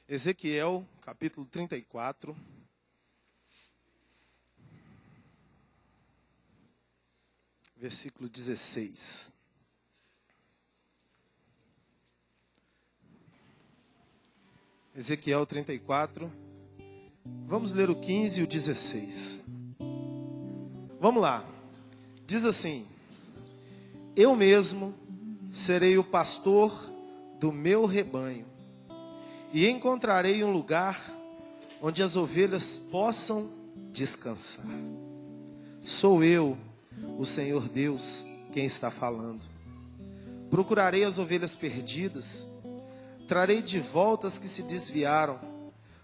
Ezequiel, capítulo 34. Versículo 16. Ezequiel 34. Vamos ler o 15 e o 16. Vamos lá. Diz assim: Eu mesmo serei o pastor do meu rebanho, e encontrarei um lugar onde as ovelhas possam descansar. Sou eu, o Senhor Deus, quem está falando. Procurarei as ovelhas perdidas, trarei de volta as que se desviaram,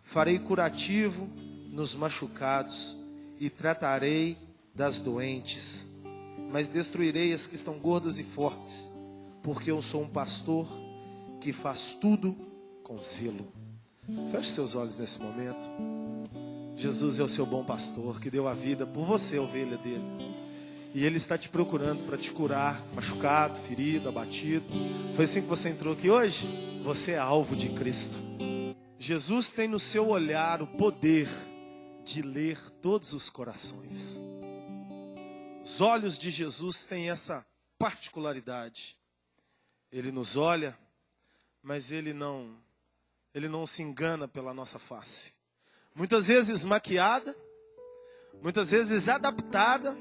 farei curativo nos machucados e tratarei das doentes, mas destruirei as que estão gordas e fortes, porque eu sou um pastor que faz tudo com zelo. Feche seus olhos nesse momento. Jesus é o seu bom pastor, que deu a vida por você, ovelha dele. E Ele está te procurando para te curar, machucado, ferido, abatido. Foi assim que você entrou aqui hoje? Você é alvo de Cristo. Jesus tem no seu olhar o poder de ler todos os corações. Os olhos de Jesus têm essa particularidade. Ele nos olha, mas Ele não se engana pela nossa face. Muitas vezes maquiada, muitas vezes adaptada,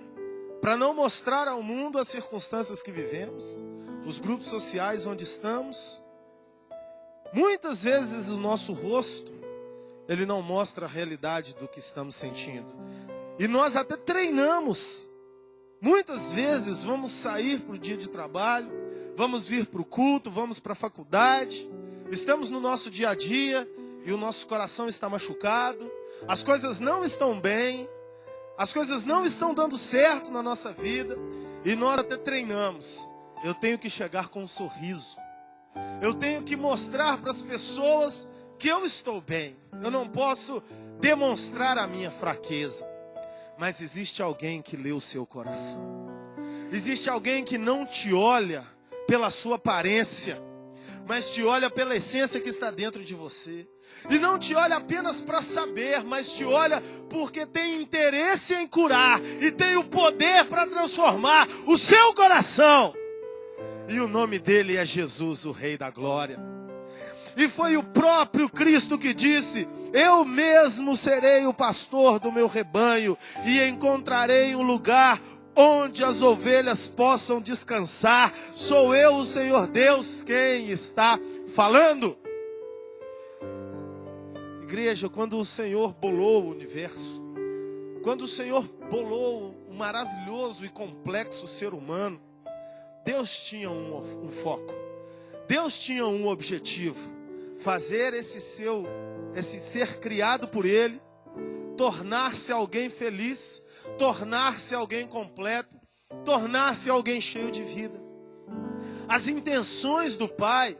para não mostrar ao mundo as circunstâncias que vivemos, os grupos sociais onde estamos. Muitas vezes o nosso rosto, ele não mostra a realidade do que estamos sentindo. E nós até treinamos. Muitas vezes vamos sair para o dia de trabalho, vamos vir para o culto, vamos para a faculdade, estamos no nosso dia a dia e o nosso coração está machucado, as coisas não estão bem, as coisas não estão dando certo na nossa vida, e nós até treinamos. Eu tenho que chegar com um sorriso, eu tenho que mostrar para as pessoas que eu estou bem, eu não posso demonstrar a minha fraqueza. Mas existe alguém que lê o seu coração, existe alguém que não te olha pela sua aparência, mas te olha pela essência que está dentro de você. E não te olha apenas para saber, mas te olha porque tem interesse em curar e tem o poder para transformar o seu coração. E o nome dele é Jesus, o Rei da Glória. E foi o próprio Cristo que disse: Eu mesmo serei o pastor do meu rebanho e encontrarei um lugar onde as ovelhas possam descansar. Sou eu, o Senhor Deus, quem está falando. Igreja, quando o Senhor bolou o universo, quando o Senhor bolou o maravilhoso e complexo ser humano, Deus tinha um foco, Deus tinha um objetivo: fazer esse ser criado por Ele, tornar-se alguém feliz, tornar-se alguém completo, tornar-se alguém cheio de vida. As intenções do Pai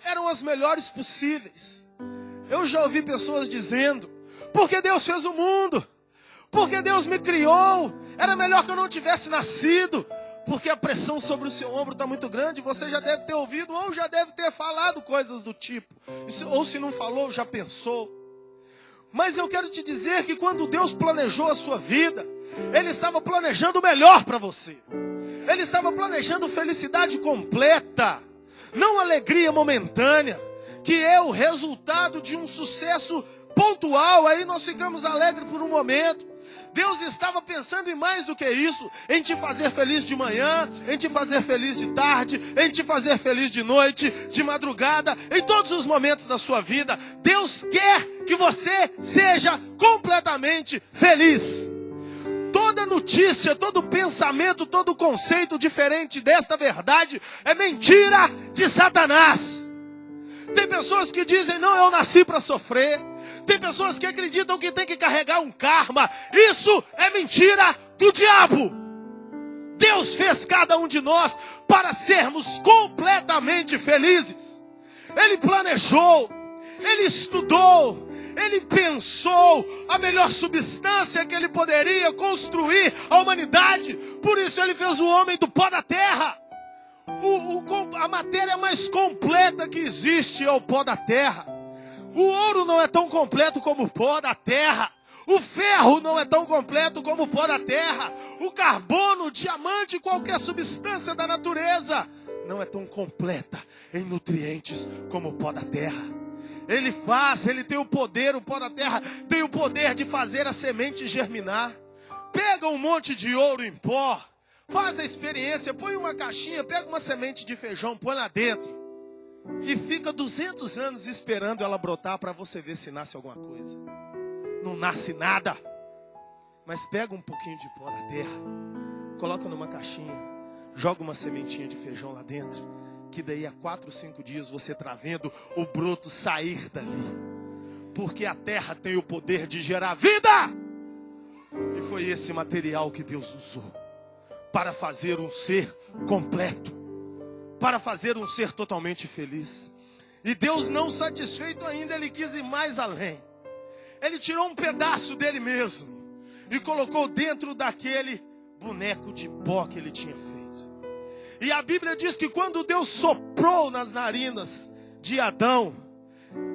eram as melhores possíveis. Eu já ouvi pessoas dizendo: porque Deus fez o mundo, porque Deus me criou, era melhor que eu não tivesse nascido, porque a pressão sobre o seu ombro está muito grande. Você já deve ter ouvido ou já deve ter falado coisas do tipo, ou se não falou, já pensou. Mas eu quero te dizer que quando Deus planejou a sua vida, Ele estava planejando o melhor para você. Ele estava planejando felicidade completa, não alegria momentânea, que é o resultado de um sucesso pontual. Aí nós ficamos alegres por um momento. Deus estava pensando em mais do que isso, em te fazer feliz de manhã, em te fazer feliz de tarde, em te fazer feliz de noite, de madrugada, em todos os momentos da sua vida. Deus quer que você seja completamente feliz. Toda notícia, todo pensamento, todo conceito diferente desta verdade é mentira de Satanás. Tem pessoas que dizem: não, eu nasci para sofrer. Tem pessoas que acreditam que tem que carregar um karma. Isso é mentira do diabo. Deus fez cada um de nós para sermos completamente felizes. Ele planejou, Ele estudou, Ele pensou a melhor substância que Ele poderia construir a humanidade. Por isso Ele fez o homem do pó da terra. A matéria mais completa que existe é o pó da terra. O ouro não é tão completo como o pó da terra. O ferro não é tão completo como o pó da terra. O carbono, o diamante, qualquer substância da natureza não é tão completa em nutrientes como o pó da terra. Ele tem o poder, o pó da terra tem o poder de fazer a semente germinar. Pega um monte de ouro em pó, faz a experiência, põe uma caixinha, pega uma semente de feijão, põe lá dentro e fica 200 anos esperando ela brotar para você ver se nasce alguma coisa. Não nasce nada. Mas pega um pouquinho de pó da terra, coloca numa caixinha, joga uma sementinha de feijão lá dentro, que daí a 4, 5 dias você está vendo o broto sair dali. Porque a terra tem o poder de gerar vida. E foi esse material que Deus usou para fazer um ser completo, para fazer um ser totalmente feliz. E Deus, não satisfeito ainda, Ele quis ir mais além. Ele tirou um pedaço dele mesmo e colocou dentro daquele boneco de pó que ele tinha feito. E a Bíblia diz que quando Deus soprou nas narinas de Adão,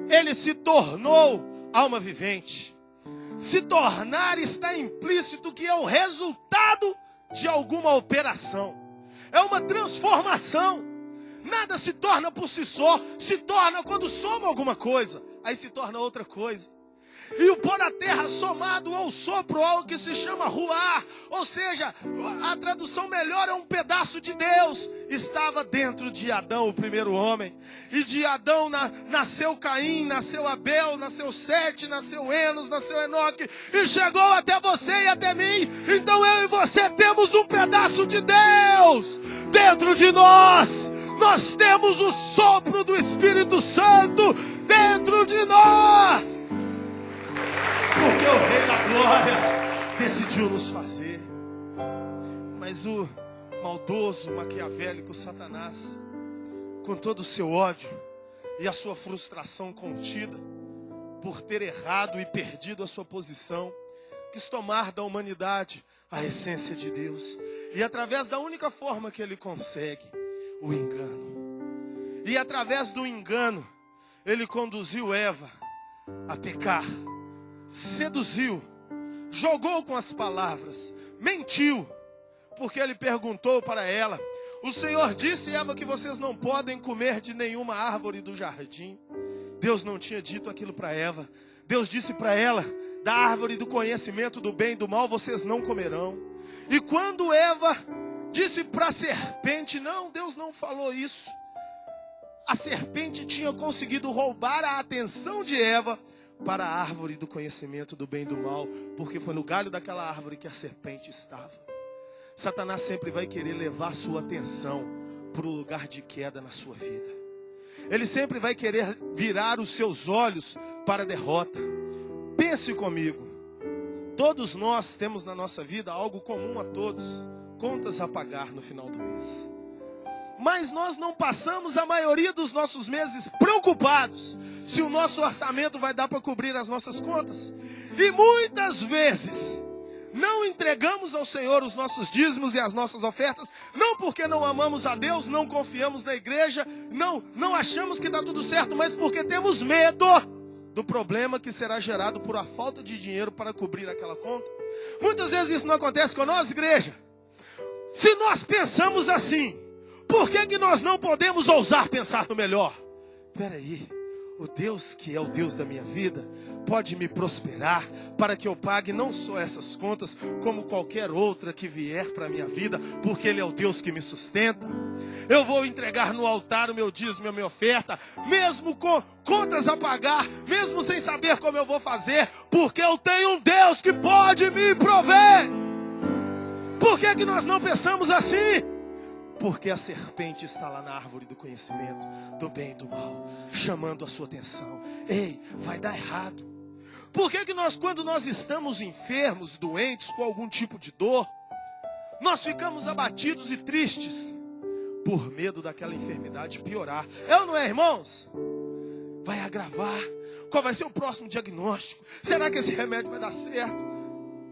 ele se tornou alma vivente. Se tornar está implícito que é o resultado de alguma operação. É uma transformação. Nada se torna por si só. Se torna quando soma alguma coisa. Aí se torna outra coisa. E o pó da terra somado ao sopro, algo que se chama ruar, ou seja, a tradução melhor é um pedaço de Deus, estava dentro de Adão, o primeiro homem. E de Adão nasceu Caim, nasceu Abel, nasceu Sete, nasceu Enos, nasceu Enoque, e chegou até você e até mim. Então eu e você temos um pedaço de Deus dentro de nós. Nós temos o sopro do Espírito Santo dentro de nós. Porque o Rei da Glória decidiu nos fazer. Mas o maldoso, maquiavélico Satanás, com todo o seu ódio e a sua frustração contida por ter errado e perdido a sua posição, quis tomar da humanidade a essência de Deus. E através da única forma que ele consegue, o engano. E através do engano, ele conduziu Eva a pecar. Seduziu, jogou com as palavras, mentiu, porque ele perguntou para ela: o Senhor disse, Eva, que vocês não podem comer de nenhuma árvore do jardim. Deus não tinha dito aquilo para Eva. Deus disse para ela: da árvore do conhecimento do bem e do mal vocês não comerão. E quando Eva disse para a serpente: não, Deus não falou isso. A serpente tinha conseguido roubar a atenção de Eva para a árvore do conhecimento do bem e do mal, porque foi no galho daquela árvore que a serpente estava. Satanás sempre vai querer levar sua atenção para o lugar de queda na sua vida. Ele sempre vai querer virar os seus olhos para a derrota. Pense comigo, todos nós temos na nossa vida algo comum a todos: contas a pagar no final do mês. Mas nós não passamos a maioria dos nossos meses preocupados se o nosso orçamento vai dar para cobrir as nossas contas. E muitas vezes não entregamos ao Senhor os nossos dízimos e as nossas ofertas, não porque não amamos a Deus, não confiamos na igreja, não achamos que está tudo certo, mas porque temos medo do problema que será gerado por a falta de dinheiro para cobrir aquela conta. Muitas vezes isso não acontece com nós, igreja. Se nós pensamos assim, por que nós não podemos ousar pensar no melhor? Espera aí, o Deus que é o Deus da minha vida pode me prosperar para que eu pague não só essas contas, como qualquer outra que vier para a minha vida, porque Ele é o Deus que me sustenta. Eu vou entregar no altar o meu dízimo e a minha oferta, mesmo com contas a pagar, mesmo sem saber como eu vou fazer, porque eu tenho um Deus que pode me prover. Por que nós não pensamos assim? Porque a serpente está lá na árvore do conhecimento do bem e do mal, chamando a sua atenção. Ei, vai dar errado. Por que nós, quando nós estamos enfermos, doentes, com algum tipo de dor, nós ficamos abatidos e tristes? Por medo daquela enfermidade piorar. É ou não é, irmãos? Vai agravar. Qual vai ser o próximo diagnóstico? Será que esse remédio vai dar certo?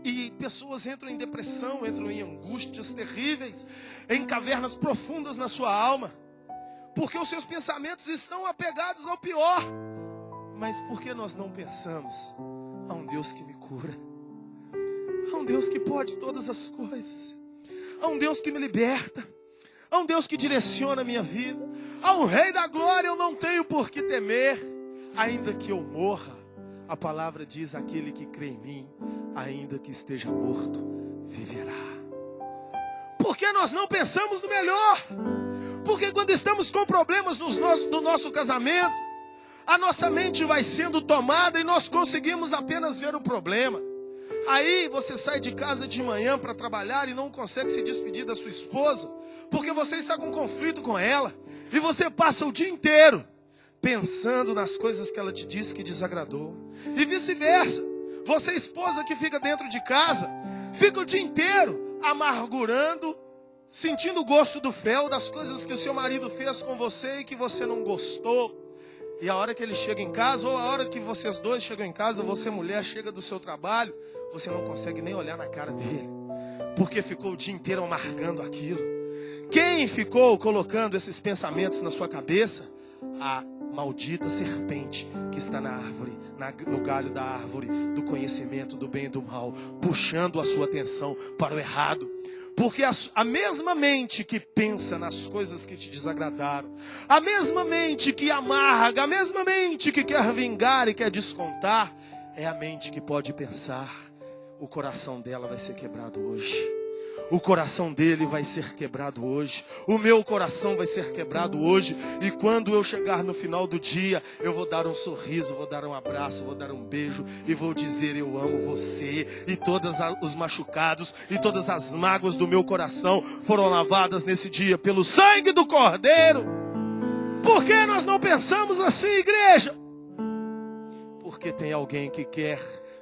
E pessoas entram em depressão, entram em angústias terríveis, em cavernas profundas na sua alma, porque os seus pensamentos estão apegados ao pior. Mas por que nós não pensamos? Há um Deus que me cura. Há um Deus que pode todas as coisas. Há um Deus que me liberta. Há um Deus que direciona a minha vida. Há um Rei da glória, eu não tenho por que temer. Ainda que eu morra, a palavra diz: aquele que crê em mim, ainda que esteja morto, viverá. Por que nós não pensamos no melhor? Porque quando estamos com problemas no nosso casamento, a nossa mente vai sendo tomada e nós conseguimos apenas ver o problema. Aí você sai de casa de manhã para trabalhar e não consegue se despedir da sua esposa, porque você está com conflito com ela. E você passa o dia inteiro pensando nas coisas que ela te disse que desagradou. E vice-versa. Você, esposa que fica dentro de casa, fica o dia inteiro amargurando, sentindo o gosto do fel das coisas que o seu marido fez com você e que você não gostou. E a hora que ele chega em casa, ou a hora que vocês dois chegam em casa, você, mulher, chega do seu trabalho, você não consegue nem olhar na cara dele, porque ficou o dia inteiro amargando aquilo. Quem ficou colocando esses pensamentos na sua cabeça? A maldita serpente que está na árvore, no galho da árvore do conhecimento do bem e do mal, puxando a sua atenção para o errado. Porque a mesma mente que pensa nas coisas que te desagradaram, a mesma mente que amarga, a mesma mente que quer vingar e quer descontar, é a mente que pode pensar: o coração dela vai ser quebrado hoje. O coração dele vai ser quebrado hoje. O meu coração vai ser quebrado hoje. E quando eu chegar no final do dia, eu vou dar um sorriso, vou dar um abraço, vou dar um beijo e vou dizer: eu amo você. E todos os machucados e todas as mágoas do meu coração foram lavadas nesse dia pelo sangue do Cordeiro. Por que nós não pensamos assim, igreja? Porque tem alguém que quer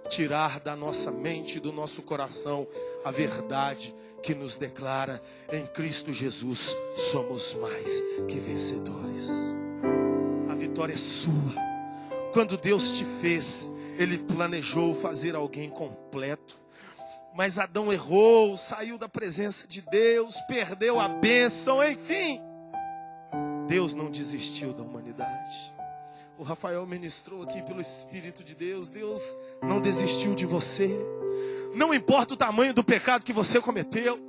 tirar da nossa mente e do nosso coração a verdade que nos declara: em Cristo Jesus somos mais que vencedores. A vitória é sua. Quando Deus te fez, Ele planejou fazer alguém completo. Mas Adão errou, saiu da presença de Deus, perdeu a bênção, enfim. Deus não desistiu da humanidade. O Rafael ministrou aqui pelo Espírito de Deus. Deus não desistiu de você. Não importa o tamanho do pecado que você cometeu.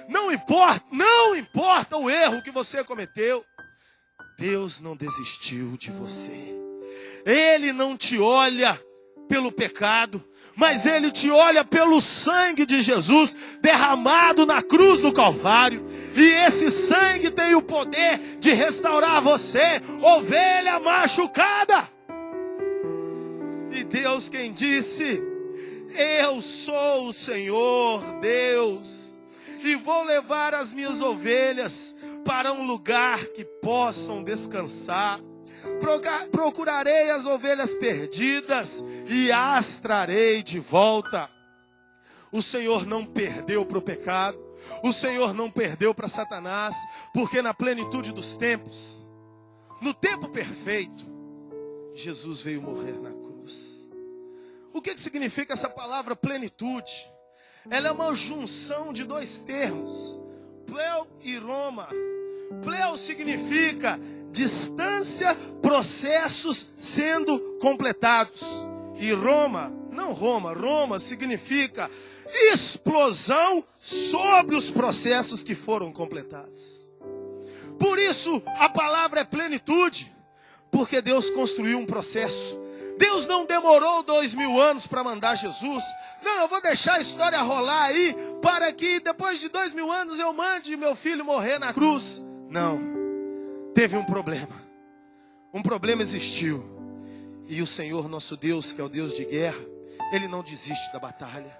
Não importa o erro que você cometeu. Deus não desistiu de você. Ele não te olha pelo pecado, mas Ele te olha pelo sangue de Jesus derramado na cruz do Calvário. E esse sangue tem o poder de restaurar você, ovelha machucada. E Deus quem disse: eu sou o Senhor Deus, e vou levar as minhas ovelhas para um lugar que possam descansar. Procurarei as ovelhas perdidas e as trarei de volta. O Senhor não perdeu para o pecado. O Senhor não perdeu para Satanás. Porque na plenitude dos tempos, no tempo perfeito, Jesus veio morrer na cruz. O que significa essa palavra plenitude? Ela é uma junção de dois termos: pleu e roma. Pleu significa distância, processos sendo completados. E Roma significa explosão sobre os processos que foram completados. Por isso a palavra é plenitude, porque Deus construiu um processo. Deus não demorou 2000 anos para mandar Jesus. Não, eu vou deixar a história rolar aí, para que depois de 2000 anos eu mande meu filho morrer na cruz. Não, teve um problema. Um problema existiu. E o Senhor nosso Deus, que é o Deus de guerra, Ele não desiste da batalha.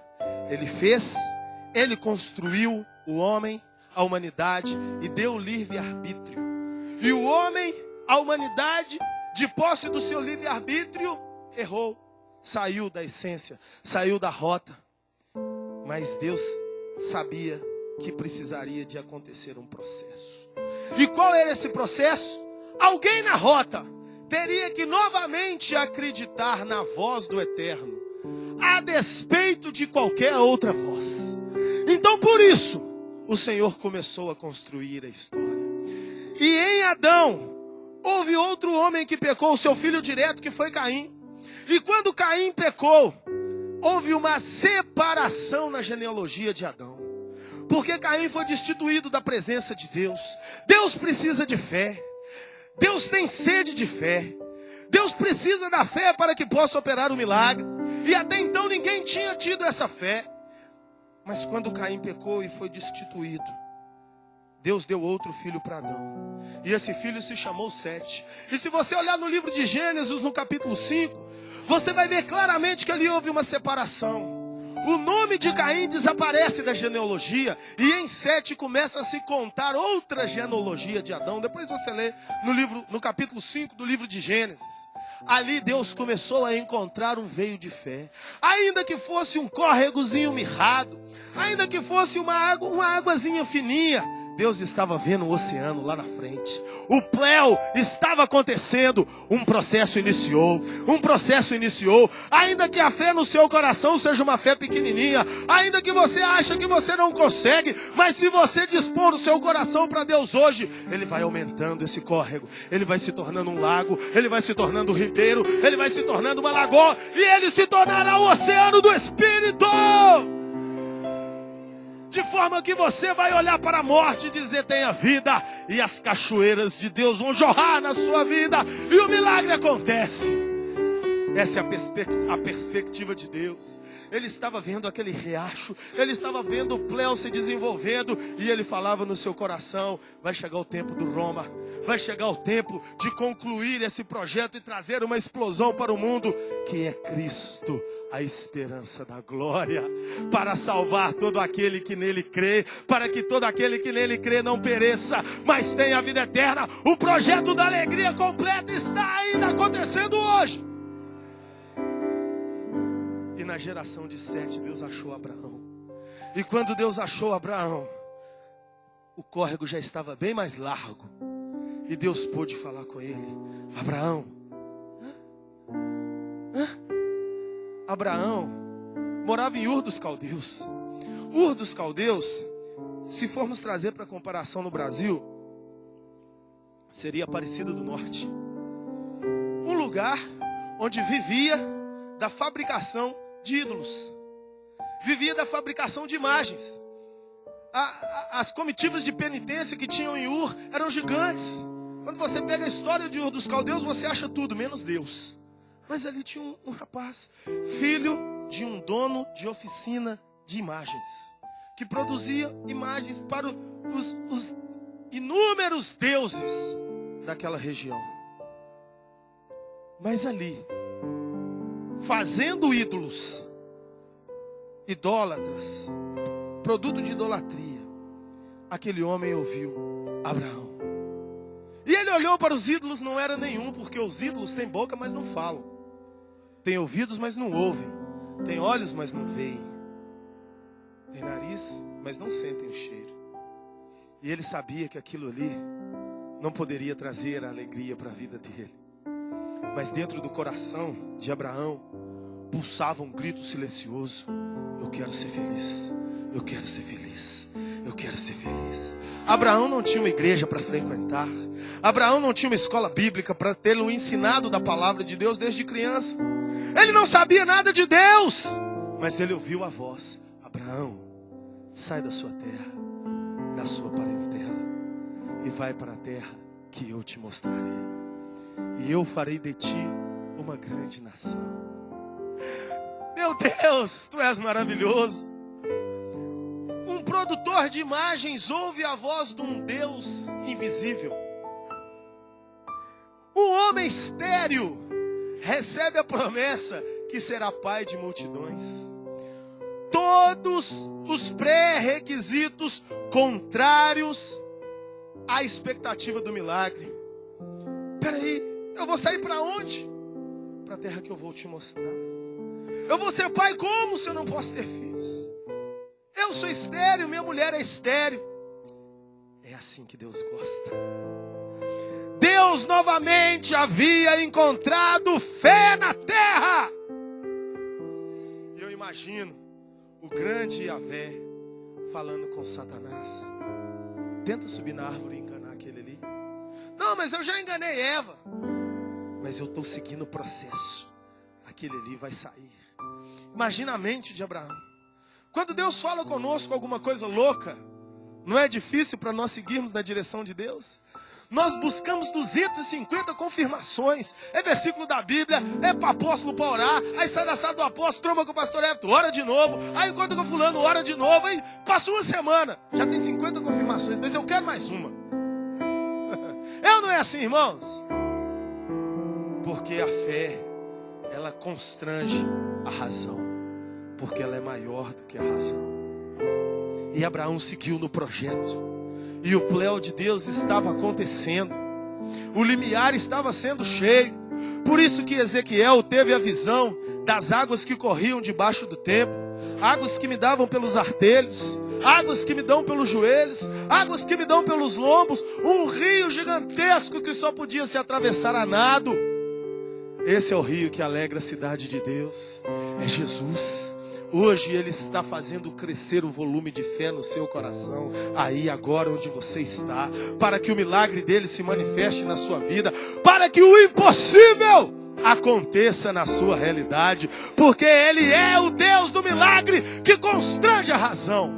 Ele construiu o homem, a humanidade, e deu o livre-arbítrio. E o homem, a humanidade, de posse do seu livre-arbítrio, errou. Saiu da essência, saiu da rota. Mas Deus sabia que precisaria de acontecer um processo. E qual era esse processo? Alguém na rota teria que novamente acreditar na voz do Eterno, a despeito de qualquer outra voz. Então por isso, o Senhor começou a construir a história. E em Adão, houve outro homem que pecou, seu filho direto, que foi Caim. E quando Caim pecou, houve uma separação na genealogia de Adão. Porque Caim foi destituído da presença de Deus. Deus precisa de fé. Deus tem sede de fé. Deus precisa da fé para que possa operar o milagre. E até então ninguém tinha tido essa fé. Mas quando Caim pecou e foi destituído, Deus deu outro filho para Adão. E esse filho se chamou Sete. E se você olhar no livro de Gênesis, no capítulo 5, você vai ver claramente que ali houve uma separação. O nome de Caim desaparece da genealogia. E em Sete começa a se contar outra genealogia de Adão. Depois você lê no capítulo 5 do livro de Gênesis. Ali Deus começou a encontrar um veio de fé. Ainda que fosse um córregozinho mirrado, ainda que fosse uma águazinha fininha, Deus estava vendo o oceano lá na frente. O pléu estava acontecendo. Um processo iniciou. Ainda que a fé no seu coração seja uma fé pequenininha. Ainda que você ache que você não consegue. Mas se você dispor o seu coração para Deus hoje, Ele vai aumentando esse córrego. Ele vai se tornando um lago. Ele vai se tornando um ribeiro. Ele vai se tornando uma lagoa. E ele se tornará o oceano do Espírito. De forma que você vai olhar para a morte e dizer: tenha vida. E as cachoeiras de Deus vão jorrar na sua vida. E o milagre acontece. Essa é a perspectiva de Deus. Ele estava vendo aquele riacho. Ele estava vendo o pléu se desenvolvendo. E ele falava no seu coração: vai chegar o tempo do Roma. Vai chegar o tempo de concluir esse projeto e trazer uma explosão para o mundo, que é Cristo, a esperança da glória, para salvar todo aquele que nele crê, para que todo aquele que nele crê não pereça, mas tenha a vida eterna. O projeto da alegria completa está ainda acontecendo hoje. E na geração de Sete, Deus achou Abraão. E quando Deus achou Abraão, o córrego já estava bem mais largo. E Deus pôde falar com ele: Abraão. Abraão morava em Ur dos Caldeus. Ur dos Caldeus, se formos trazer para comparação no Brasil, seria Aparecida do Norte. Um lugar onde vivia da fabricação de ídolos. Vivia da fabricação de imagens. As comitivas de penitência que tinham em Ur eram gigantes. Quando você pega a história de Ur dos Caldeus, você acha tudo, menos Deus. Mas ali tinha um rapaz, filho de um dono de oficina de imagens, que produzia imagens para os inúmeros deuses daquela região. Mas ali, fazendo ídolos, idólatras, produto de idolatria, aquele homem ouviu Abraão. E ele olhou para os ídolos, não era nenhum, porque os ídolos têm boca, mas não falam. Tem ouvidos, mas não ouvem. Tem olhos, mas não veem. Tem nariz, mas não sentem o cheiro. E ele sabia que aquilo ali não poderia trazer a alegria para a vida dele. Mas dentro do coração de Abraão pulsava um grito silencioso: eu quero ser feliz. Eu quero ser feliz. Eu quero ser feliz. Abraão não tinha uma igreja para frequentar. Abraão não tinha uma escola bíblica para tê-lo ensinado da palavra de Deus desde criança. Ele não sabia nada de Deus. Mas ele ouviu a voz: Abraão, sai da sua terra, da sua parentela, e vai para a terra que eu te mostrarei. E eu farei de ti uma grande nação. Meu Deus, tu és maravilhoso. Um produtor de imagens ouve a voz de um Deus invisível. Um homem estéril recebe a promessa que será pai de multidões. Todos os pré-requisitos contrários à expectativa do milagre. Peraí, eu vou sair para onde? Para a terra que eu vou te mostrar. Eu vou ser pai como se eu não posso ter filhos? Eu sou estéril, minha mulher é estéril. É assim que Deus gosta. Deus novamente havia encontrado fé na terra. E eu imagino o grande Yahvé falando com Satanás: tenta subir na árvore e enganar aquele ali. Não, mas eu já enganei Eva. Mas eu estou seguindo o processo. Aquele ali vai sair. Imagina a mente de Abraão. Quando Deus fala conosco alguma coisa louca, não é difícil para nós seguirmos na direção de Deus? Nós buscamos 250 confirmações. É versículo da Bíblia, é para apóstolo para orar. Aí sai da sala do apóstolo, tromba com o pastor Everton, ora de novo. Aí encontra com fulano, ora de novo. Aí passa uma semana, já tem 50 confirmações. Mas eu quero mais uma. Eu não é assim, irmãos? Porque a fé, ela constrange a razão. Porque ela é maior do que a razão. E Abraão seguiu no projeto. E o plano de Deus estava acontecendo. O limiar estava sendo cheio. Por isso que Ezequiel teve a visão das águas que corriam debaixo do templo. Águas que me davam pelos artelhos. Águas que me dão pelos joelhos. Águas que me dão pelos lombos. Um rio gigantesco que só podia se atravessar a nado. Esse é o rio que alegra a cidade de Deus. É Jesus. Hoje Ele está fazendo crescer o volume de fé no seu coração, aí agora onde você está, para que o milagre dele se manifeste na sua vida, para que o impossível aconteça na sua realidade, porque Ele é o Deus do milagre que constrange a razão.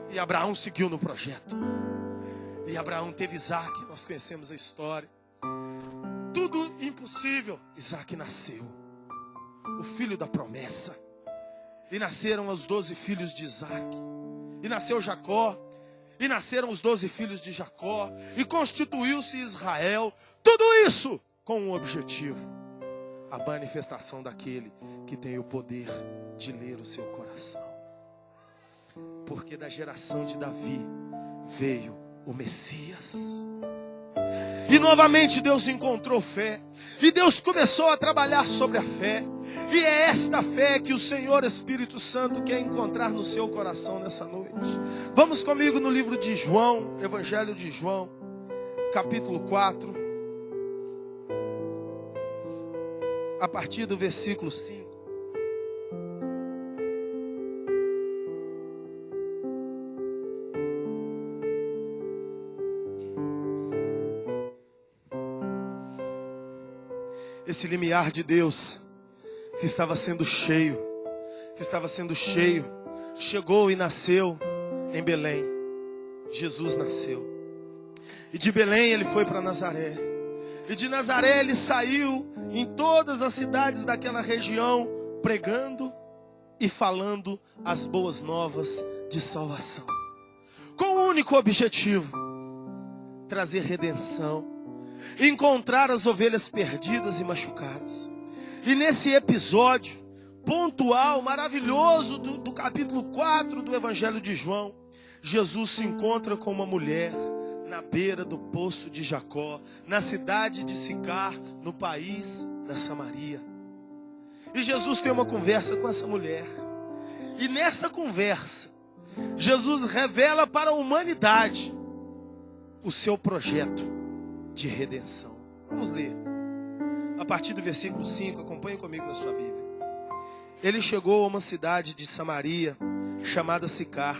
E Abraão seguiu no projeto, e Abraão teve Isaac, nós conhecemos a história. Tudo impossível, Isaac nasceu, o filho da promessa. E nasceram os 12 filhos de Isaac. E nasceu Jacó. E nasceram os 12 filhos de Jacó. E constituiu-se Israel. Tudo isso com um objetivo: a manifestação daquele que tem o poder de ler o seu coração. Porque da geração de Davi veio o Messias. E novamente Deus encontrou fé. E Deus começou a trabalhar sobre a fé. E é esta fé que o Senhor Espírito Santo quer encontrar no seu coração nessa noite. Vamos comigo no livro de João, Evangelho de João, capítulo 4. A partir do versículo 5. Esse limiar de Deus que estava sendo cheio, chegou e nasceu em Belém. Jesus nasceu. E de Belém ele foi para Nazaré. E de Nazaré ele saiu em todas as cidades daquela região, pregando e falando as boas novas de salvação. Com o único objetivo: trazer redenção, encontrar as ovelhas perdidas e machucadas. E nesse episódio pontual, maravilhoso do capítulo 4 do Evangelho de João, Jesus se encontra com uma mulher na beira do poço de Jacó, na cidade de Sicar, no país da Samaria. E Jesus tem uma conversa com essa mulher. E nessa conversa, Jesus revela para a humanidade o seu projeto de redenção. Vamos ler. A partir do versículo 5, acompanhe comigo na sua Bíblia. Ele chegou a uma cidade de Samaria, chamada Sicar,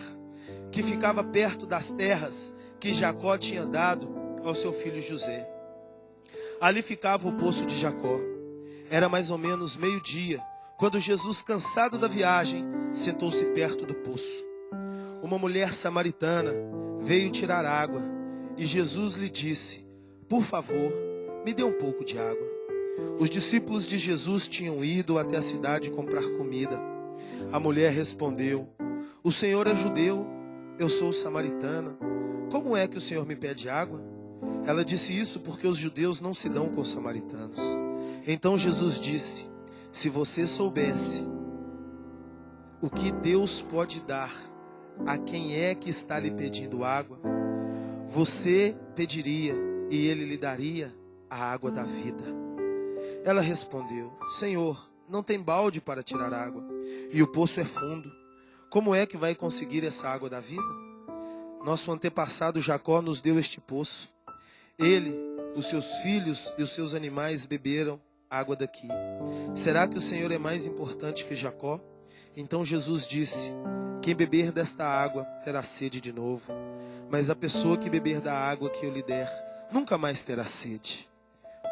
que ficava perto das terras que Jacó tinha dado ao seu filho José. Ali ficava o poço de Jacó. Era mais ou menos meio-dia, quando Jesus, cansado da viagem, sentou-se perto do poço. Uma mulher samaritana veio tirar água, e Jesus lhe disse: por favor, me dê um pouco de água. Os discípulos de Jesus tinham ido até a cidade comprar comida. A mulher respondeu: o Senhor é judeu, eu sou samaritana. Como é que o Senhor me pede água? Ela disse isso porque os judeus não se dão com os samaritanos. Então Jesus disse: se você soubesse o que Deus pode dar a quem é que está lhe pedindo água, você pediria e ele lhe daria a água da vida. Ela respondeu: Senhor, não tem balde para tirar água, e o poço é fundo. Como é que vai conseguir essa água da vida? Nosso antepassado Jacó nos deu este poço. Ele, os seus filhos e os seus animais beberam água daqui. Será que o Senhor é mais importante que Jacó? Então Jesus disse: quem beber desta água terá sede de novo. Mas a pessoa que beber da água que eu lhe der nunca mais terá sede,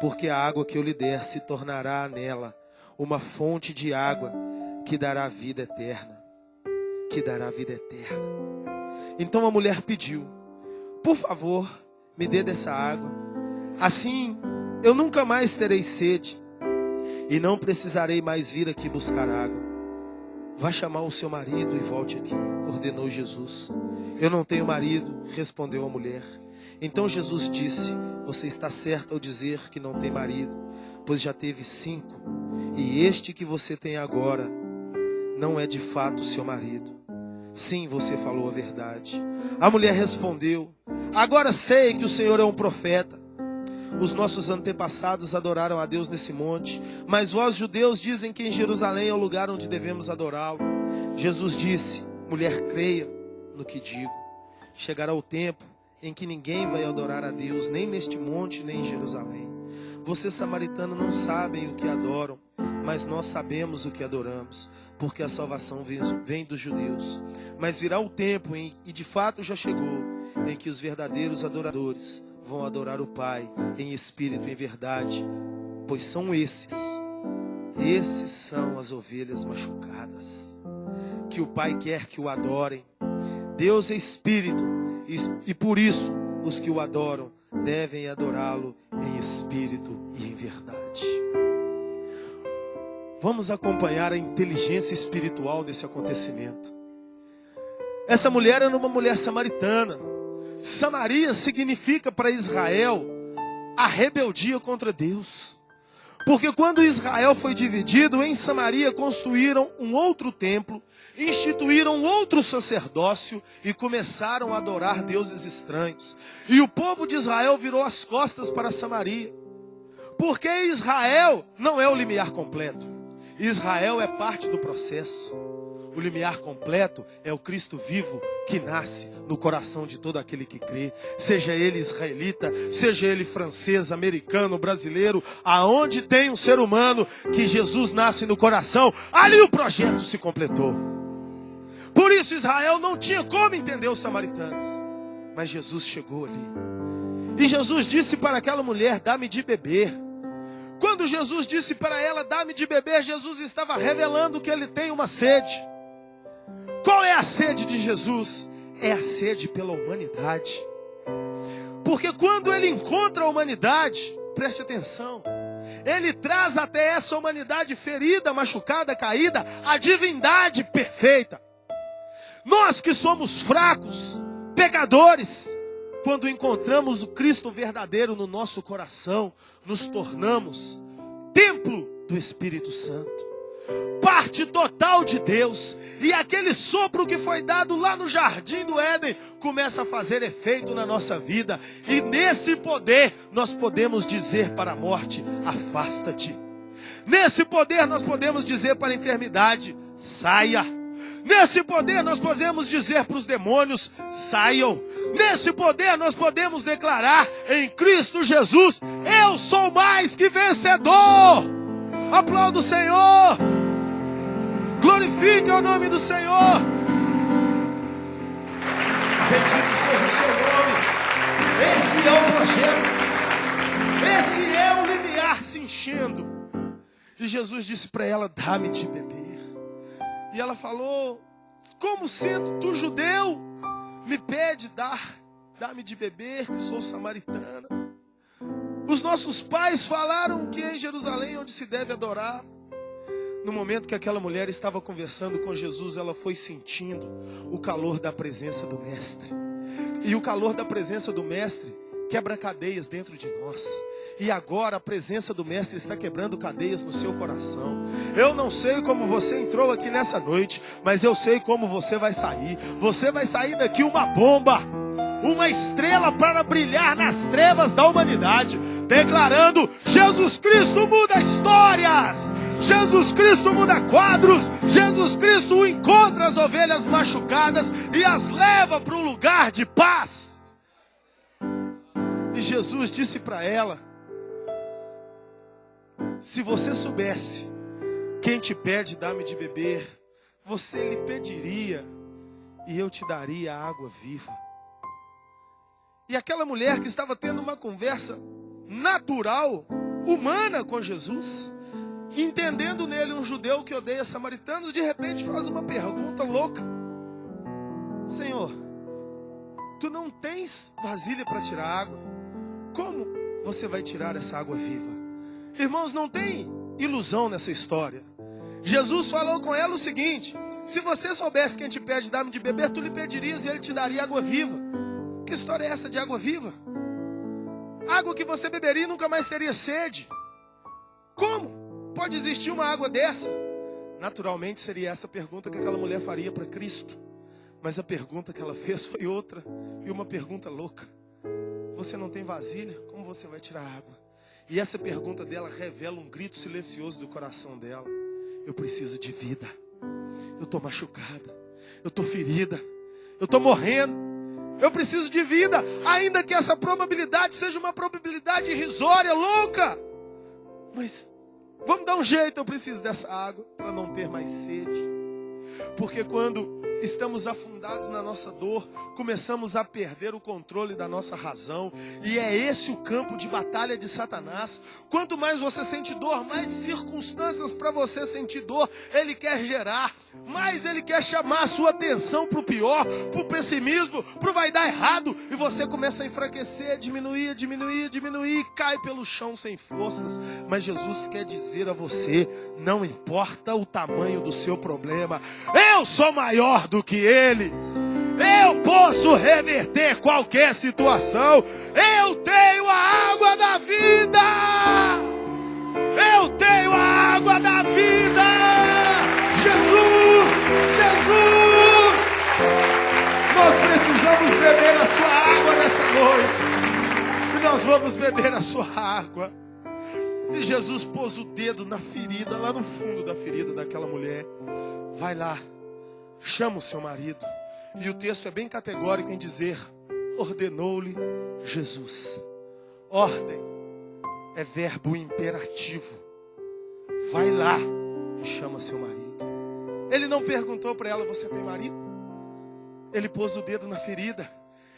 porque a água que eu lhe der se tornará nela uma fonte de água que dará vida eterna. Que dará vida eterna. Então a mulher pediu: por favor, me dê dessa água. Assim eu nunca mais terei sede e não precisarei mais vir aqui buscar água. Vá chamar o seu marido e volte aqui, ordenou Jesus. Eu não tenho marido, respondeu a mulher. Então Jesus disse: você está certa ao dizer que não tem marido, pois já teve 5, e este que você tem agora não é de fato seu marido. Sim, você falou a verdade. A mulher respondeu: agora sei que o Senhor é um profeta. Os nossos antepassados adoraram a Deus nesse monte, mas vós, judeus, dizem que em Jerusalém é o lugar onde devemos adorá-lo. Jesus disse: mulher, creia no que digo. Chegará o tempo em que ninguém vai adorar a Deus, nem neste monte, nem em Jerusalém. Vocês, samaritanos, não sabem o que adoram, mas nós sabemos o que adoramos, porque a salvação vem dos judeus. Mas virá o tempo, e de fato já chegou, em que os verdadeiros adoradores vão adorar o Pai em espírito e em verdade, pois são esses são as ovelhas machucadas, que o Pai quer que o adorem. Deus é espírito, e por isso os que o adoram devem adorá-lo em espírito e em verdade. Vamos acompanhar a inteligência espiritual desse acontecimento. Essa mulher era uma mulher samaritana. Samaria significa para Israel a rebeldia contra Deus. Porque quando Israel foi dividido, em Samaria construíram um outro templo, instituíram outro sacerdócio e começaram a adorar deuses estranhos. E o povo de Israel virou as costas para Samaria. Porque Israel não é o limiar completo. Israel é parte do processo. O limiar completo é o Cristo vivo que nasce no coração de todo aquele que crê. Seja ele israelita, seja ele francês, americano, brasileiro, aonde tem um ser humano que Jesus nasce no coração, ali o projeto se completou. Por isso Israel não tinha como entender os samaritanos. Mas Jesus chegou ali. E Jesus disse para aquela mulher: dá-me de beber. Quando Jesus disse para ela: dá-me de beber, Jesus estava revelando que ele tem uma sede. Qual é a sede de Jesus? É a sede pela humanidade. Porque quando ele encontra a humanidade, preste atenção, ele traz até essa humanidade ferida, machucada, caída, a divindade perfeita. Nós que somos fracos, pecadores, quando encontramos o Cristo verdadeiro no nosso coração, nos tornamos templo do Espírito Santo, parte total de Deus. E aquele sopro que foi dado lá no jardim do Éden começa a fazer efeito na nossa vida. E nesse poder nós podemos dizer para a morte: afasta-te. Nesse poder nós podemos dizer para a enfermidade: saia. Nesse poder nós podemos dizer para os demônios: saiam. Nesse poder nós podemos declarar em Cristo Jesus: eu sou mais que vencedor. Aplauda o Senhor. Glorifique o nome do Senhor. Bendito seja o seu nome. Esse é o projeto. Esse é o limiar se enchendo. E Jesus disse para ela: dá-me de beber. E ela falou: como sendo tu judeu, me pede dá-me de beber, que sou samaritana. Os nossos pais falaram que é em Jerusalém onde se deve adorar. No momento que aquela mulher estava conversando com Jesus, ela foi sentindo o calor da presença do Mestre. E o calor da presença do Mestre quebra cadeias dentro de nós. E agora a presença do Mestre está quebrando cadeias no seu coração. Eu não sei como você entrou aqui nessa noite, mas eu sei como você vai sair. Você vai sair daqui uma bomba, uma estrela para brilhar nas trevas da humanidade, declarando: Jesus Cristo muda histórias, Jesus Cristo muda quadros, Jesus Cristo encontra as ovelhas machucadas e as leva para um lugar de paz. E Jesus disse para ela: se você soubesse quem te pede dá-me de beber, você lhe pediria e eu te daria a água viva. E aquela mulher que estava tendo uma conversa natural, humana com Jesus, entendendo nele um judeu que odeia samaritanos, de repente faz uma pergunta louca: Senhor, tu não tens vasilha para tirar água? Como você vai tirar essa água viva? Irmãos, não tem ilusão nessa história. Jesus falou com ela o seguinte: se você soubesse quem te pede dá-me de beber, tu lhe pedirias e ele te daria água viva. Que história é essa de água viva? Água que você beberia e nunca mais teria sede. Como pode existir uma água dessa? Naturalmente seria essa pergunta que aquela mulher faria para Cristo. Mas a pergunta que ela fez foi outra, e uma pergunta louca: você não tem vasilha, como você vai tirar água? E essa pergunta dela revela um grito silencioso do coração dela: eu preciso de vida. Eu estou machucada, eu estou ferida, eu estou morrendo. Eu preciso de vida, ainda que essa probabilidade seja uma probabilidade irrisória, louca. Mas vamos dar um jeito, eu preciso dessa água para não ter mais sede. Porque quando estamos afundados na nossa dor, começamos a perder o controle da nossa razão. E é esse o campo de batalha de Satanás. Quanto mais você sente dor, mais circunstâncias para você sentir dor ele quer gerar. Mais ele quer chamar a sua atenção para o pior, para o pessimismo, para o vai dar errado. E você começa a enfraquecer, diminuir, cai pelo chão sem forças. Mas Jesus quer dizer a você: não importa o tamanho do seu problema, eu sou maior do que ele. Eu posso reverter qualquer situação. Eu tenho a água da vida. Eu tenho a água da vida. Jesus, Jesus, nós precisamos beber a sua água nessa noite. E nós vamos beber a sua água. E Jesus pôs o dedo na ferida, lá no fundo da ferida daquela mulher. Vai lá, chama o seu marido. E o texto é bem categórico em dizer: ordenou-lhe Jesus. Ordem é verbo imperativo. Vai lá e chama seu marido. Ele não perguntou para ela: você tem marido? Ele pôs o dedo na ferida.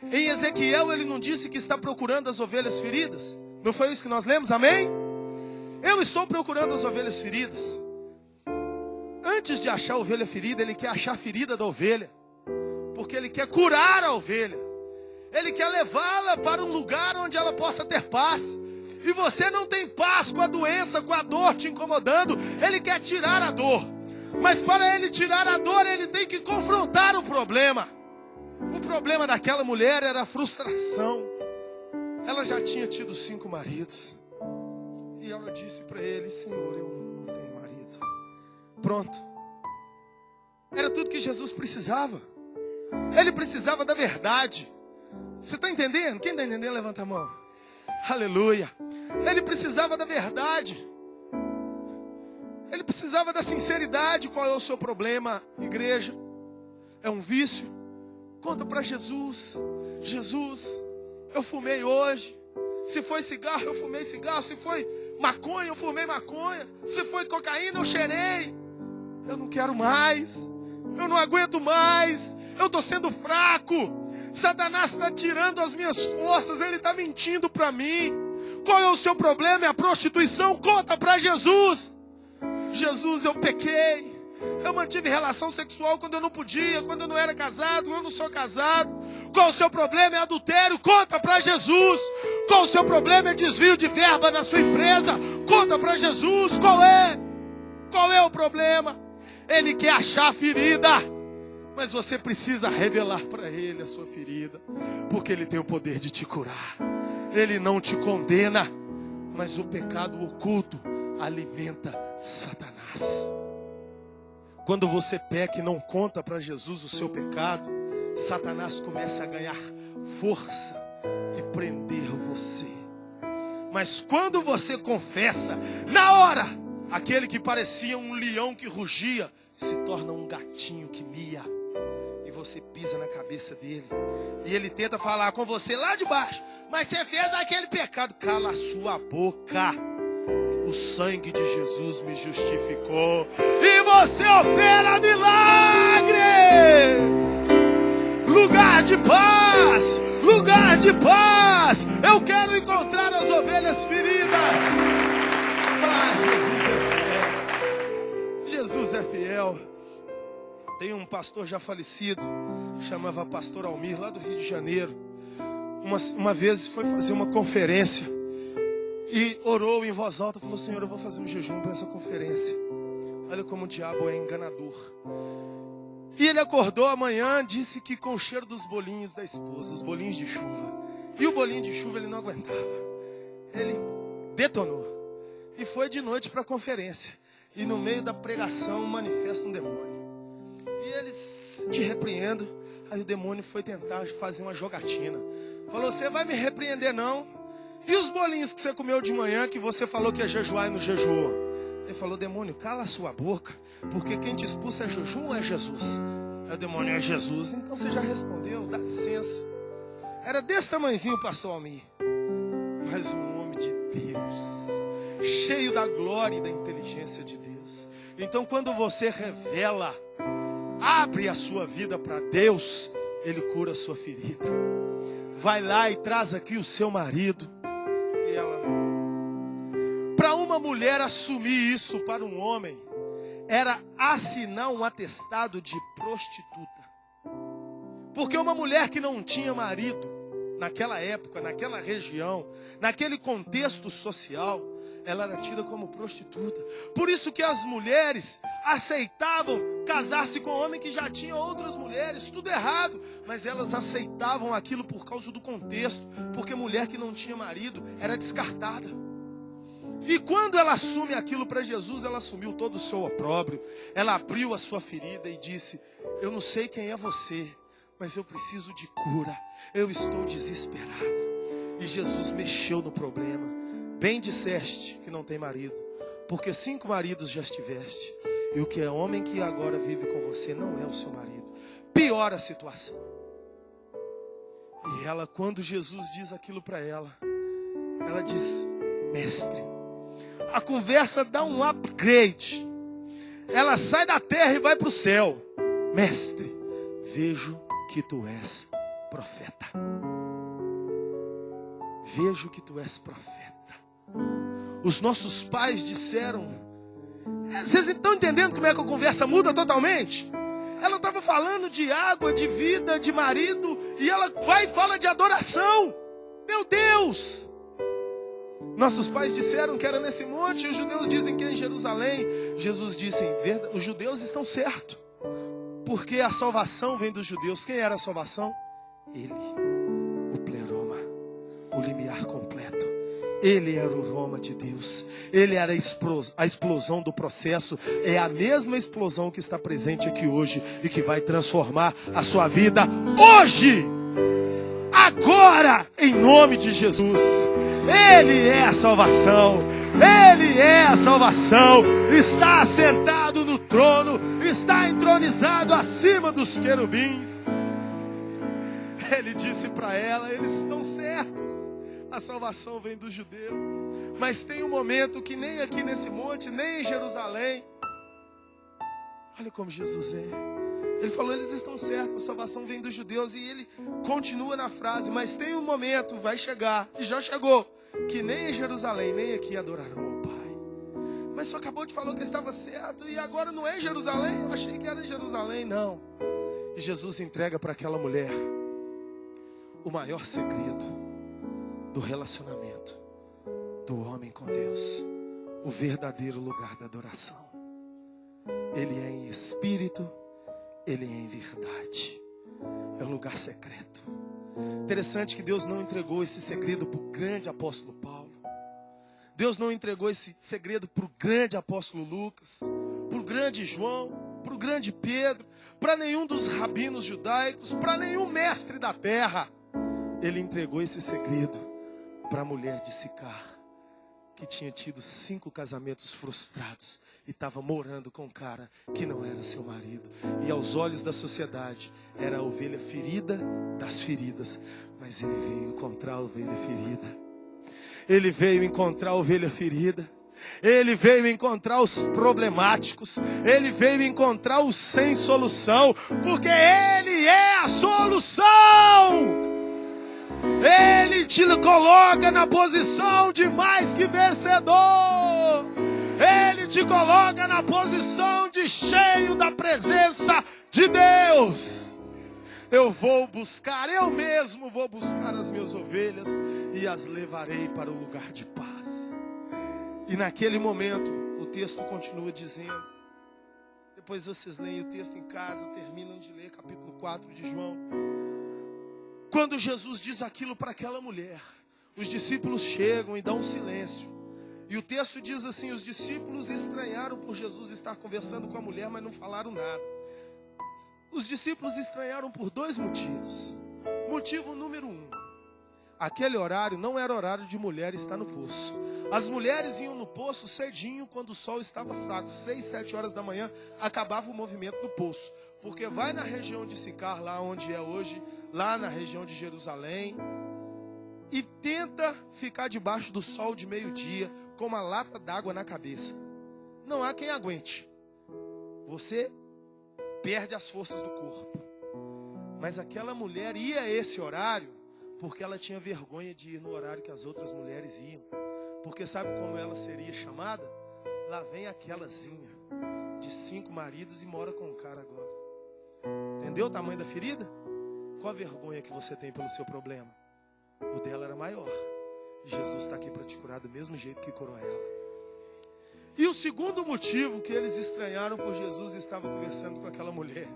Em Ezequiel ele não disse que está procurando as ovelhas feridas? Não foi isso que nós lemos? Amém? Eu estou procurando as ovelhas feridas. Antes de achar a ovelha ferida, ele quer achar a ferida da ovelha. Porque ele quer curar a ovelha. Ele quer levá-la para um lugar onde ela possa ter paz. E você não tem paz com a doença, com a dor te incomodando. Ele quer tirar a dor. Mas para ele tirar a dor, ele tem que confrontar o problema. O problema daquela mulher era a frustração. Ela já tinha tido 5 maridos. E ela disse para ele: Senhor, eu não tenho marido. Pronto. Era tudo que Jesus precisava. Ele precisava da verdade. Você está entendendo? Quem está entendendo, levanta a mão. Aleluia. Ele precisava da verdade. Ele precisava da sinceridade. Qual é o seu problema, igreja? É um vício? Conta para Jesus. Jesus, eu fumei hoje. Se foi cigarro, eu fumei cigarro. Se foi maconha, eu fumei maconha. Se foi cocaína, eu cheirei. Eu não quero mais. Eu não aguento mais. Eu estou sendo fraco. Satanás está tirando as minhas forças. Ele está mentindo para mim. Qual é o seu problema? É a prostituição? Conta para Jesus. Jesus, eu pequei. Eu mantive relação sexual quando eu não podia, quando eu não era casado, eu não sou casado. Qual o seu problema? É adultério? Conta para Jesus. Qual o seu problema? É desvio de verba na sua empresa? Conta para Jesus. Qual é? Qual é o problema? Ele quer achar a ferida, mas você precisa revelar para ele a sua ferida, porque ele tem o poder de te curar. Ele não te condena, mas o pecado oculto alimenta Satanás. Quando você peca e não conta para Jesus o seu pecado, Satanás começa a ganhar força e prender você. Mas quando você confessa, na hora, aquele que parecia um leão que rugia se torna um gatinho que mia. E você pisa na cabeça dele. E ele tenta falar com você lá de baixo: mas você fez aquele pecado. Cala a sua boca. O sangue de Jesus me justificou. E você opera milagres. Lugar de paz. Lugar lugar de paz. Eu quero encontrar as ovelhas feridas. Ah, Jesus é fiel. Tem um pastor já falecido, chamava pastor Almir, lá do Rio de Janeiro. Uma vez foi fazer uma conferência e orou em voz alta, falou: Senhor, eu vou fazer um jejum para essa conferência. Olha como o diabo é enganador. E ele acordou amanhã, disse que com o cheiro dos bolinhos da esposa, os bolinhos de chuva. E o bolinho de chuva ele não aguentava. Ele detonou. E foi de noite para a conferência. E no meio da pregação manifesta um demônio. E eles: te repreendo. Aí o demônio foi tentar fazer uma jogatina. Falou: você vai me repreender não? E os bolinhos que você comeu de manhã, que você falou que ia jejuar e não jejuou? Ele falou: demônio, cala a sua boca, porque quem te expulsa é jejum ou é Jesus? Aí o demônio: é Jesus. Então você já respondeu, dá licença. Era desse tamanhozinho o pastor Almir. Mas um homem de Deus, cheio da glória e da inteligência de Deus. Então quando você revela, abre a sua vida para Deus, Ele cura a sua ferida. Vai lá e traz aqui o seu marido. E ela... Para uma mulher assumir isso para um homem, era assinar um atestado de prostituta. Porque uma mulher que não tinha marido, naquela época, naquela região, naquele contexto social, ela era tida como prostituta. Por isso que as mulheres aceitavam casar-se com homem que já tinha outras mulheres. Tudo errado, mas elas aceitavam aquilo por causa do contexto. Porque mulher que não tinha marido era descartada. E quando ela assume aquilo para Jesus, ela assumiu todo o seu opróbrio. Ela abriu a sua ferida e disse: eu não sei quem é você, mas eu preciso de cura. Eu estou desesperada. E Jesus mexeu no problema. Bem disseste que não tem marido, porque 5 maridos já estiveste. E o que é homem que agora vive com você não é o seu marido. Piora a situação. E ela, quando Jesus diz aquilo para ela, ela diz: mestre. A conversa dá um upgrade. Ela sai da terra e vai para o céu. Mestre, vejo que tu és profeta. Vejo que tu és profeta. Os nossos pais disseram... Vocês estão entendendo como é que a conversa muda totalmente? Ela estava falando de água, de vida, de marido, e ela vai e fala de adoração. Meu Deus! Nossos pais disseram que era nesse monte, e os judeus dizem que é em Jerusalém. Jesus disse: os judeus estão certos, porque a salvação vem dos judeus. Quem era a salvação? Ele, o pleroma, o limiar completo. Ele era o aroma de Deus. Ele era a explosão do processo. É a mesma explosão que está presente aqui hoje e que vai transformar a sua vida hoje, agora, em nome de Jesus. Ele é a salvação. Ele é a salvação. Está assentado no trono. Está entronizado acima dos querubins. Ele disse para ela: eles estão certos. A salvação vem dos judeus. Mas tem um momento que nem aqui nesse monte, nem em Jerusalém. Olha como Jesus é. Ele falou: eles estão certos, a salvação vem dos judeus. E ele continua na frase: mas tem um momento, vai chegar, e já chegou, que nem em Jerusalém, nem aqui adorarão ao Pai. Mas só acabou de falar que estava certo, e agora não é em Jerusalém? Eu achei que era em Jerusalém. Não. E Jesus entrega para aquela mulher o maior segredo do relacionamento do homem com Deus, o verdadeiro lugar da adoração. Ele é em espírito, ele é em verdade. É um lugar secreto. Interessante que Deus não entregou esse segredo para o grande apóstolo Paulo. Deus não entregou esse segredo para o grande apóstolo Lucas, para o grande João, para o grande Pedro, para nenhum dos rabinos judaicos, para nenhum mestre da terra. Ele entregou esse segredo para a mulher de Sicar, que tinha tido 5 casamentos frustrados e estava morando com um cara que não era seu marido. E aos olhos da sociedade era a ovelha ferida das feridas. Mas ele veio encontrar a ovelha ferida. Ele veio encontrar a ovelha ferida. Ele veio encontrar os problemáticos. Ele veio encontrar os sem solução. Porque Ele é a solução. Ele te coloca na posição de mais que vencedor. Ele te coloca na posição de cheio da presença de Deus. Eu mesmo vou buscar as minhas ovelhas e as levarei para o lugar de paz. E naquele momento, o texto continua dizendo, depois vocês leem o texto em casa, terminam de ler capítulo 4 de João. Quando Jesus diz aquilo para aquela mulher, os discípulos chegam e dão um silêncio. E o texto diz assim, os discípulos estranharam por Jesus estar conversando com a mulher, mas não falaram nada. Os discípulos estranharam por 2 motivos. Motivo número 1, aquele horário não era horário de mulher estar no poço. As mulheres iam no poço cedinho, quando o sol estava fraco, 6, 7 horas da manhã, acabava o movimento do poço. Porque vai na região de Sicar, lá onde é hoje, lá na região de Jerusalém, e tenta ficar debaixo do sol de meio-dia, com uma lata d'água na cabeça. Não há quem aguente. Você perde as forças do corpo. Mas aquela mulher ia a esse horário porque ela tinha vergonha de ir no horário que as outras mulheres iam. Porque sabe como ela seria chamada? Lá vem aquelazinha de 5 maridos e mora com um cara agora. Entendeu o tamanho da ferida? Qual a vergonha que você tem pelo seu problema? O dela era maior. E Jesus está aqui para te curar do mesmo jeito que curou ela. E o segundo motivo que eles estranharam por Jesus estava conversando com aquela mulher.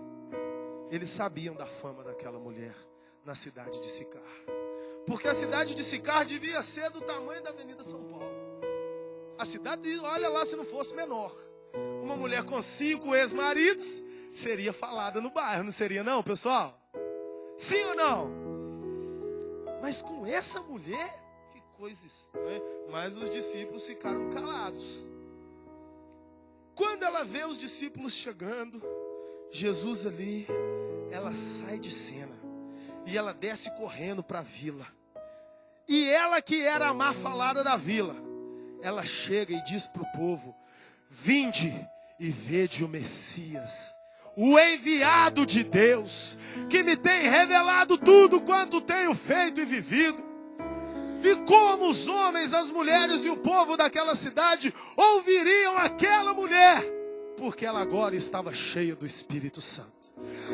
Eles sabiam da fama daquela mulher na cidade de Sicar. Porque a cidade de Sicar devia ser do tamanho da Avenida São Paulo. A cidade, olha lá se não fosse menor. Uma mulher com 5 ex-maridos seria falada no bairro, não seria não, pessoal? Sim ou não? Mas com essa mulher, que coisa estranha. Mas os discípulos ficaram calados. Quando ela vê os discípulos chegando, Jesus ali, ela sai de cena. E ela desce correndo para a vila. E ela que era a má falada da vila, ela chega e diz para o povo, vinde e vede o Messias, o enviado de Deus, que me tem revelado tudo quanto tenho feito e vivido. E como os homens, as mulheres e o povo daquela cidade ouviriam aquela mulher, porque ela agora estava cheia do Espírito Santo.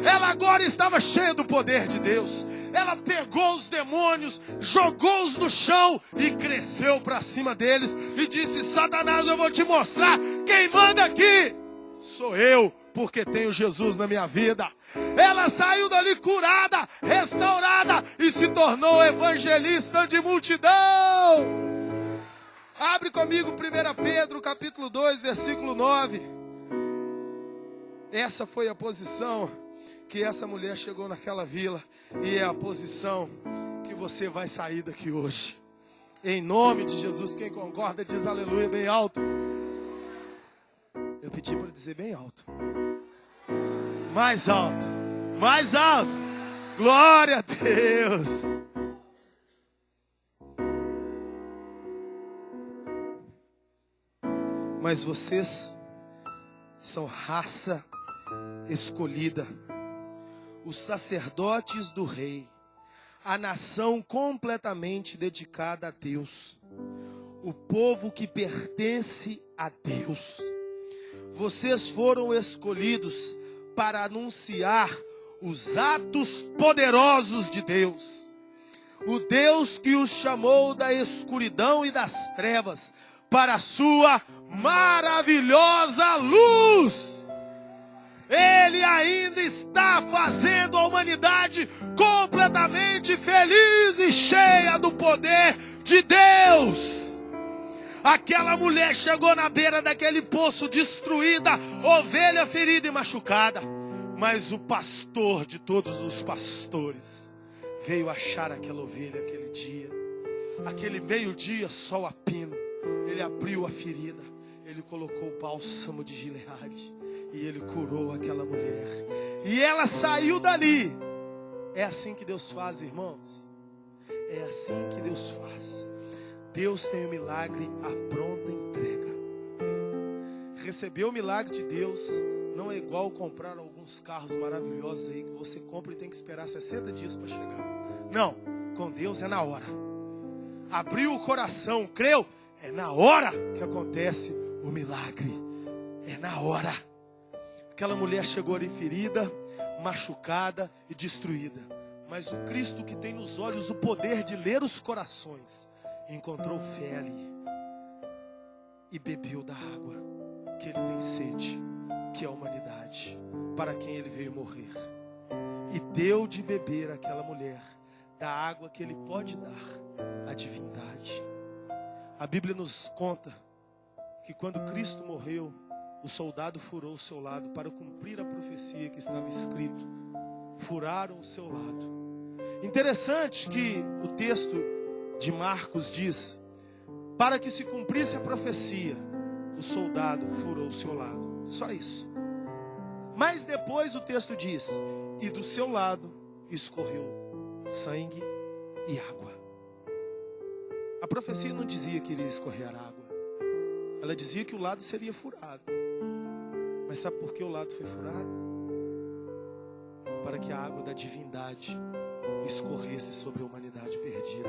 Ela agora estava cheia do poder de Deus. Ela pegou os demônios, jogou-os no chão e cresceu para cima deles e disse, Satanás, eu vou te mostrar quem manda aqui. Sou eu, porque tenho Jesus na minha vida. Ela saiu dali curada, restaurada e se tornou evangelista de multidão. Abre comigo 1 Pedro capítulo 2, versículo 9. Essa foi a posição que essa mulher chegou naquela vila. E é a posição que você vai sair daqui hoje. Em nome de Jesus, quem concorda diz aleluia bem alto. Eu pedi para dizer bem alto. Mais alto. Mais alto. Glória a Deus. Mas vocês são raça escolhida, os sacerdotes do rei, a nação completamente dedicada a Deus, o povo que pertence a Deus. Vocês foram escolhidos para anunciar os atos poderosos de Deus, o Deus que os chamou da escuridão e das trevas para a sua maravilhosa luz. Ele ainda está fazendo a humanidade completamente feliz e cheia do poder de Deus. Aquela mulher chegou na beira daquele poço destruída, ovelha ferida e machucada. Mas o pastor de todos os pastores veio achar aquela ovelha aquele dia. Aquele meio-dia, sol a pino. Ele abriu a ferida. Ele colocou o bálsamo de Gileade. E ele curou aquela mulher. E ela saiu dali. É assim que Deus faz, irmãos. É assim que Deus faz. Deus tem o milagre à pronta entrega. Receber o milagre de Deus não é igual comprar alguns carros maravilhosos aí que você compra e tem que esperar 60 dias para chegar. Não, Com Deus é na hora. Abriu o coração, creu, é na hora que acontece o milagre. É na hora. Aquela mulher chegou ali ferida, machucada e destruída. Mas o Cristo que tem nos olhos o poder de ler os corações, encontrou fé ali. E bebeu da água que ele tem sede, que é a humanidade, para quem ele veio morrer. E deu de beber àquela mulher da água que ele pode dar, a divindade. A Bíblia nos conta que quando Cristo morreu, o soldado furou o seu lado para cumprir a profecia que estava escrito. Furaram o seu lado. Interessante que o texto de Marcos diz: para que se cumprisse a profecia, o soldado furou o seu lado. Só isso. Mas depois o texto diz: e do seu lado escorreu sangue e água. A profecia não dizia que iria escorrer água. Ela dizia que o lado seria furado. Mas sabe por que o lado foi furado? Para que a água da divindade escorresse sobre a humanidade perdida.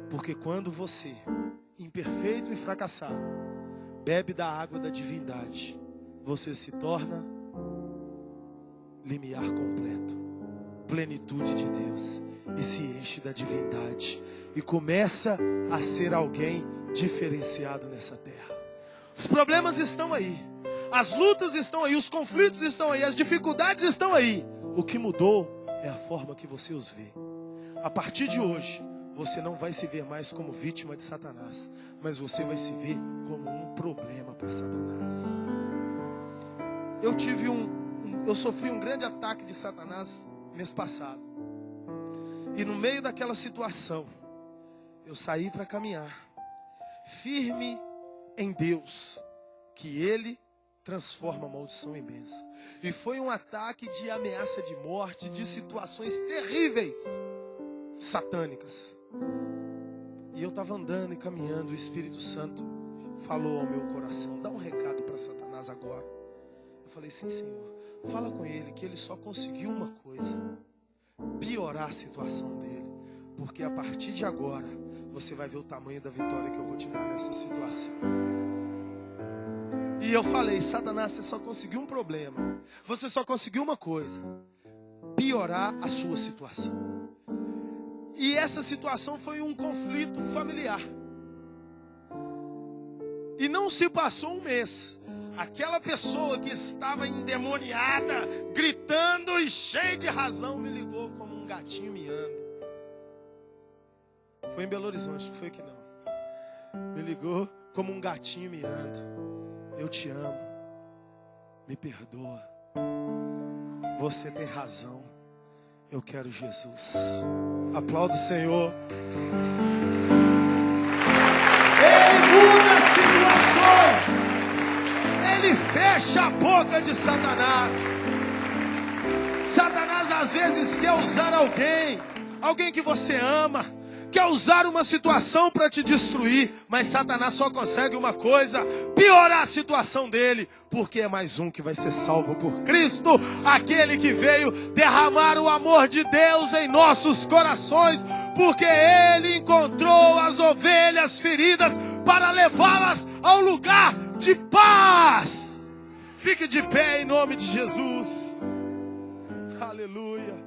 Porque quando você, imperfeito e fracassado, bebe da água da divindade, você se torna limiar completo, plenitude de Deus, e se enche da divindade e começa a ser alguém diferenciado nessa terra. Os problemas estão aí, as lutas estão aí, os conflitos estão aí, as dificuldades estão aí. O que mudou é a forma que você os vê. A partir de hoje, você não vai se ver mais como vítima de Satanás, mas você vai se ver como um problema para Satanás. Eu sofri um grande ataque de Satanás mês passado. E no meio daquela situação, eu saí para caminhar, firme em Deus, que Ele transforma a maldição em bênção. E foi um ataque de ameaça de morte, de situações terríveis, satânicas. E eu estava andando e caminhando, o Espírito Santo falou ao meu coração: dá um recado para Satanás agora. Eu falei: sim, Senhor. Fala com ele que ele só conseguiu uma coisa: piorar a situação dele. Porque a partir de agora, você vai ver o tamanho da vitória que eu vou te dar nessa situação. E eu falei: Satanás, você só conseguiu um problema. Você só conseguiu uma coisa: piorar a sua situação. E essa situação foi um conflito familiar. E não se passou um mês. Aquela pessoa que estava endemoniada, gritando e cheia de razão, me ligou como um gatinho miando. Foi em Belo Horizonte, não foi aqui não. Me ligou como um gatinho miando. Eu te amo. Me perdoa. Você tem razão. Eu quero Jesus. Aplauda o Senhor. Ele muda situações. Ele fecha a boca de Satanás. Satanás às vezes quer usar alguém que você ama, quer usar uma situação para te destruir, mas Satanás só consegue uma coisa: piorar a situação dele, porque é mais um que vai ser salvo por Cristo, aquele que veio derramar o amor de Deus em nossos corações, porque Ele encontrou as ovelhas feridas para levá-las ao lugar de paz. Fique de pé em nome de Jesus. Aleluia.